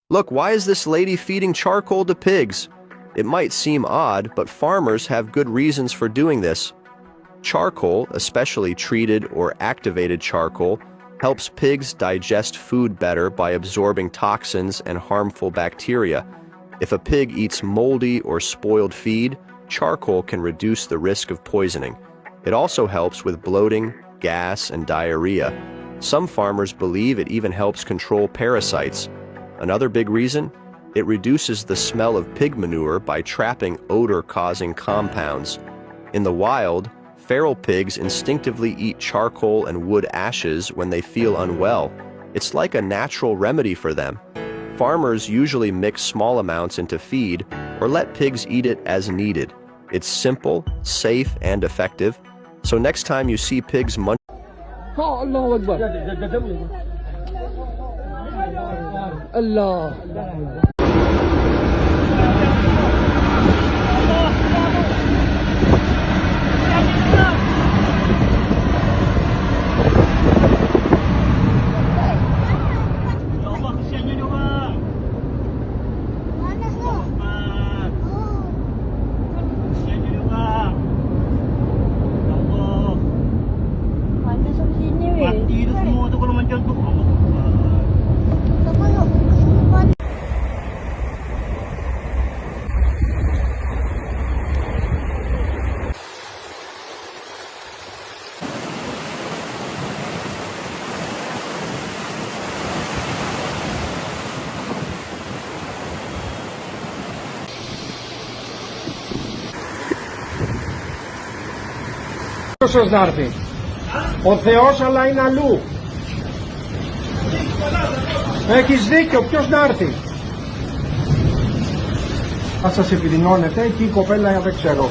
Look, why is this lady feeding charcoal to pigs? It might seem odd, but farmers have good reasons for doing this. Charcoal, especially treated or activated charcoal, helps pigs digest food better by absorbing toxins and harmful bacteria. If a pig eats moldy or spoiled feed, charcoal can reduce the risk of poisoning. It also helps with bloating, gas, and diarrhea. Some farmers believe it even helps control parasites. Another big reason? It reduces the smell of pig manure by trapping odor-causing compounds. In the wild, feral pigs instinctively eat charcoal and wood ashes when they feel unwell. It's like a natural remedy for them. Farmers usually mix small amounts into feed or let pigs eat it as needed. It's simple, safe, and effective. So next time you see pigs munch... Allahu Akbar. Allah. Mati tu semua tu kalau macam tu. Ποιος να έρθει? Ο Θεός αλλά είναι αλλού. Έχεις δίκιο, ποιος να έρθει? Θα σας επιδεινώνετε, εκεί η κοπέλα δεν ξέρω.